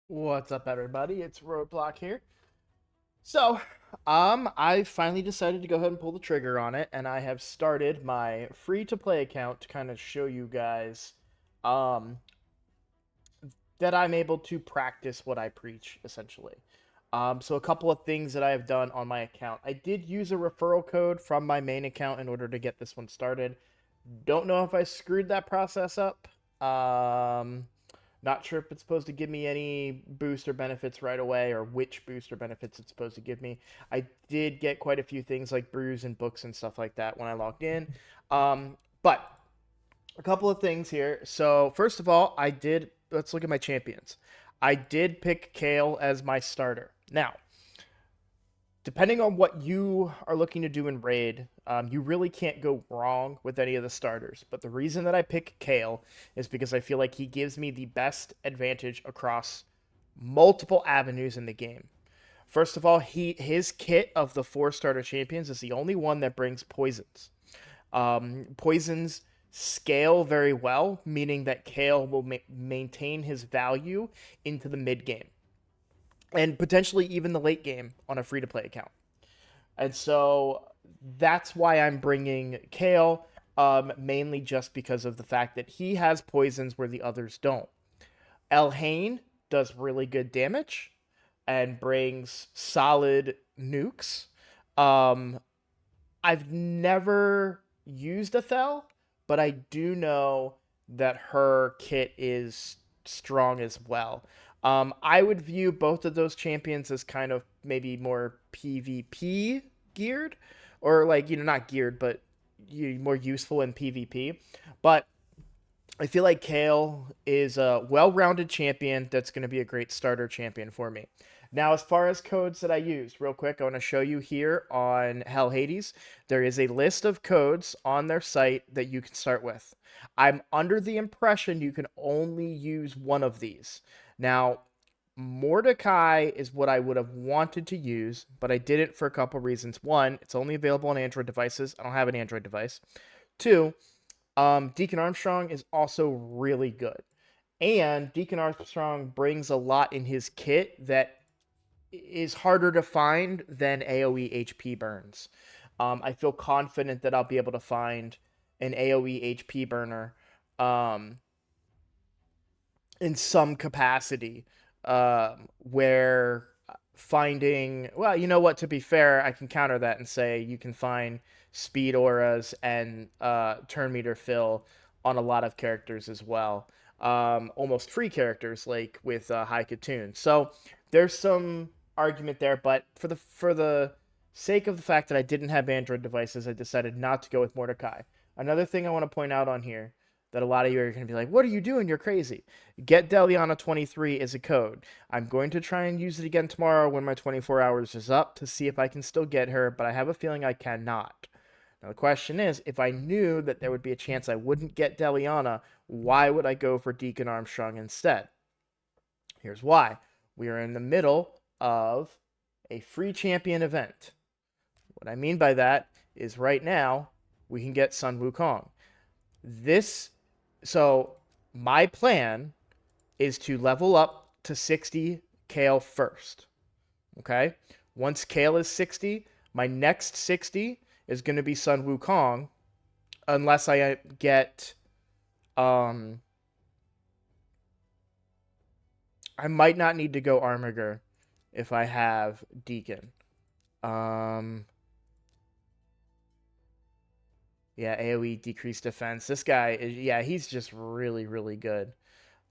What's up, everybody? It's Roadblock here. I finally decided to go ahead and pull the trigger on it, and I have started my free-to-play account to kind of show you guys, um, that I'm able to practice what I preach, essentially. So a couple of things that I have done on my account. I did use a referral code from my main account in order to get this one started. Don't know if I screwed that process up. Not sure if it's supposed to give me any booster benefits right away or which booster benefits it's supposed to give me. I did get quite a few things like brews and books and stuff like that when I logged in. But a couple of things here. So, first of all, let's look at my champions. I did pick Kale as my starter. Now, depending on what you are looking to do in raid, you really can't go wrong with any of the starters. But the reason that I pick Kale is because I feel like he gives me the best advantage across multiple avenues in the game. First of all, his kit of the four starter champions is the only one that brings poisons. Poisons scale very well, meaning that Kale will maintain his value into the mid game and potentially even the late game on a free to play account. And so that's why I'm bringing Kale, mainly just because of the fact that he has poisons where the others don't. Elhain does really good damage and brings solid nukes. Um, I've never used Athel, but I do know that her kit is strong as well. I would view both of those champions as kind of maybe more PvP geared, or like not geared, but more useful in PvP. But I feel like Kale is a well-rounded champion that's going to be a great starter champion for me. Now, as far as codes that I use, real quick, I want to show you here on Hell Hades. There is a list of codes on their site that you can start with. I'm under the impression you can only use one of these. Now, Mordecai is what I would have wanted to use, but I didn't for a couple reasons. One, it's only available on Android devices. I don't have an Android device. Two, Deacon Armstrong is also really good. And Deacon Armstrong brings a lot in his kit that is harder to find than AoE HP burns. I feel confident that I'll be able to find an AoE HP burner um, in some capacity where finding, well, you know what, to be fair, I can counter that and say you can find speed auras and turn meter fill on a lot of characters as well. Almost free characters like with High Katoon. So there's some argument there, but for the sake of the fact that I didn't have Android devices, I decided not to go with Mordecai. Another thing I want to point out on here that a lot of you are going to be like, "What are you doing? You're crazy." Get Deliana 23 is a code. I'm going to try and use it again tomorrow when my 24 hours is up to see if I can still get her, but I have a feeling I cannot. Now, the question is, if I knew that there would be a chance I wouldn't get Deliana, why would I go for Deacon Armstrong instead? Here's why. We are in the middle of a free champion event. What I mean by that is right now, we can get Sun Wukong. This, so my plan is to level up to 60 Kale first. Okay? Once Kale is 60, my next 60 is going to be Sun Wukong, unless I get. Um, I might not need to go Armiger if I have Deacon. Um, yeah, AoE decreased defense. This guy is, yeah, he's just really, really good.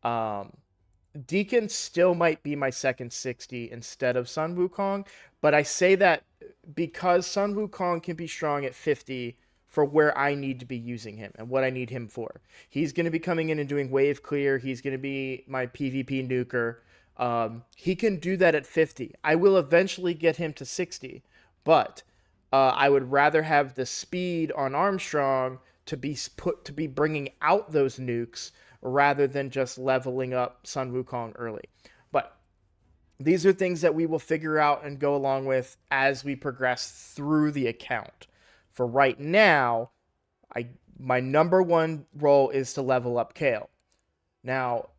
Um, Deacon still might be my second 60 instead of Sun Wukong, but I say that because Sun Wukong can be strong at 50 for where I need to be using him and what I need him for. He's going to be coming in and doing wave clear. He's going to be my PvP nuker. He can do that at 50. I will eventually get him to 60, but I would rather have the speed on Armstrong to be bringing out those nukes rather than just leveling up Sun Wukong early. But these are things that we will figure out and go along with as we progress through the account. For right now, my number one role is to level up Kale. Now,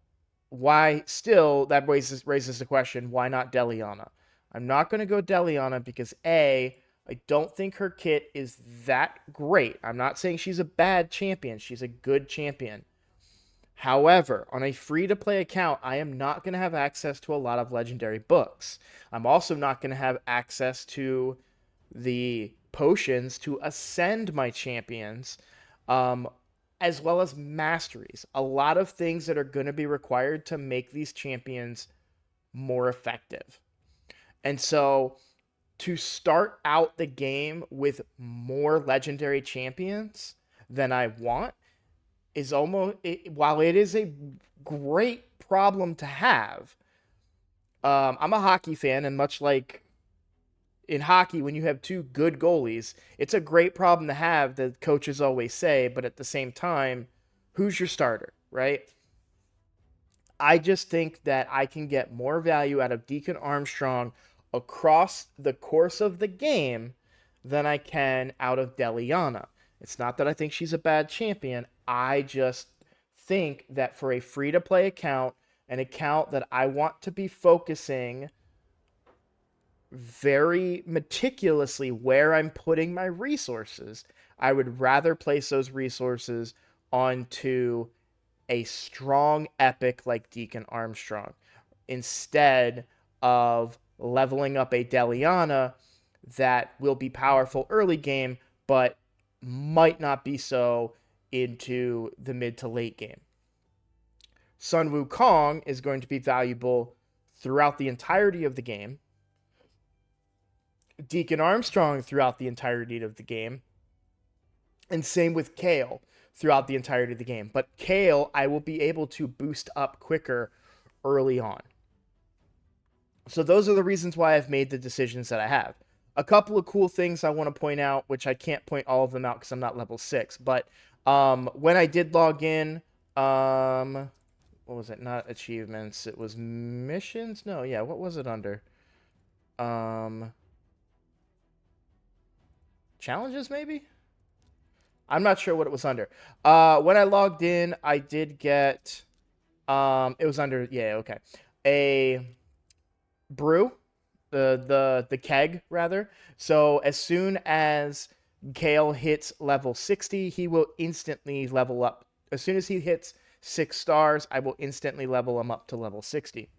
why still that raises the question, why not Deliana? I'm not going to go Deliana because I don't think her kit is that great. I'm not saying she's a bad champion. She's a good champion. However, on a free to play account, I am not going to have access to a lot of legendary books. I'm also not going to have access to the potions to ascend my champions, um, as well as masteries. A lot of things that are going to be required to make these champions more effective. And so to start out the game with more legendary champions than I want is while it is a great problem to have. I'm a hockey fan, and much like in hockey, when you have two good goalies, it's a great problem to have, the coaches always say, but at the same time, who's your starter, right? I just think that I can get more value out of Deacon Armstrong across the course of the game than I can out of Deliana. It's not that I think she's a bad champion. I just think that for a free to play account, an account that I want to be focusing very meticulously where I'm putting my resources, I would rather place those resources onto a strong epic like Deacon Armstrong instead of leveling up a Deliana that will be powerful early game but might not be so into the mid to late game. Sun Wukong is going to be valuable throughout the entirety of the game. Deacon Armstrong throughout the entirety of the game. And same with Kayle throughout the entirety of the game. But Kayle, I will be able to boost up quicker early on. So those are the reasons why I've made the decisions that I have. A couple of cool things I want to point out, which I can't point all of them out because I'm not level 6. But when I did log in, what was it? Not achievements. It was missions? No, yeah. What was it under? Challenges, maybe? I'm not sure what it was under. When I logged in, I did get, it was under, yeah, okay, a brew, the keg rather. So as soon as Kayle hits level 60, he will instantly level up. As soon as he hits 6 stars, I will instantly level him up to level 60.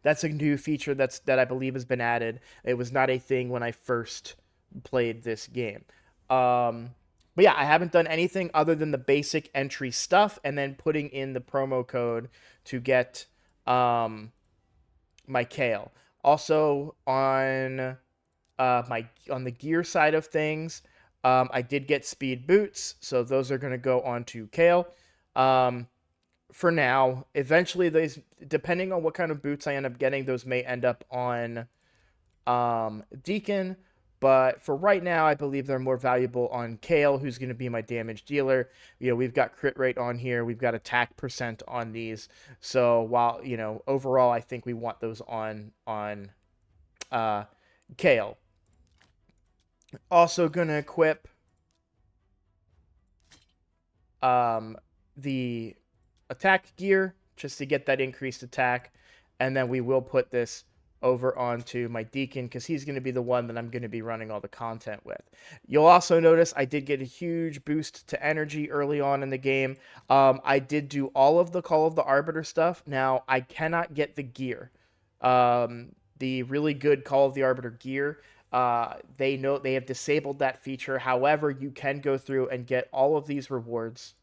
That's a new feature that I believe has been added. It was not a thing when I first played this game. But yeah, I haven't done anything other than the basic entry stuff and then putting in the promo code to get my Kayle. Also on the gear side of things, I did get speed boots, so those are going to go on to Kayle. For now, eventually those, depending on what kind of boots I end up getting, those may end up on Deacon. But for right now, I believe they're more valuable on Kayle, who's going to be my damage dealer. You know, we've got crit rate on here. We've got attack percent on these. So while, you know, overall, I think we want those on Kayle. Also going to equip the attack gear just to get that increased attack. And then we will put this over onto my Deacon because he's going to be the one that I'm going to be running all the content with. You'll also notice I did get a huge boost to energy early on in the game. I did do all of the Call of the Arbiter stuff. Now, I cannot get the gear. The really good Call of the Arbiter gear. They have disabled that feature. However, you can go through and get all of these rewards,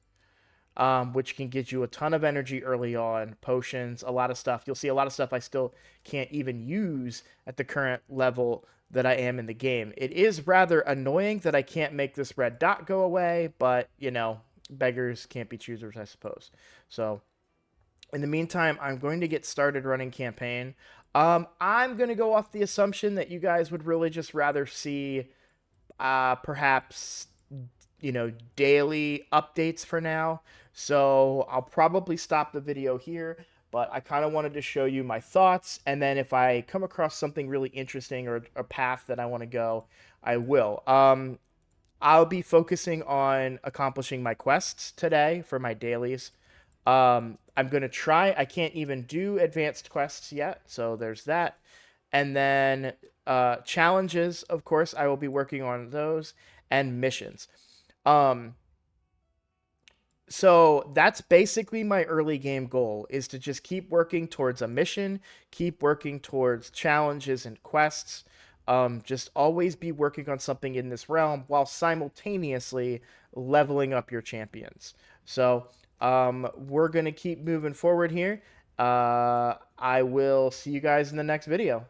which can get you a ton of energy early on, potions, a lot of stuff. You'll see a lot of stuff I still can't even use at the current level that I am in the game. It is rather annoying that I can't make this red dot go away, but, you know, beggars can't be choosers, I suppose. So, in the meantime, I'm going to get started running campaign. I'm going to go off the assumption that you guys would really just rather see perhaps, you know, daily updates for now. So I'll probably stop the video here, but I kind of wanted to show you my thoughts, and then if I come across something really interesting or a path that I want to go, I will. I'll be focusing on accomplishing my quests today for my dailies. I'm going to try. I can't even do advanced quests yet, so there's that. And then challenges, of course, I will be working on those, and missions. Um, so that's basically my early game goal, is to just keep working towards a mission, keep working towards challenges and quests. Just always be working on something in this realm while simultaneously leveling up your champions. So we're going to keep moving forward here. I will see you guys in the next video.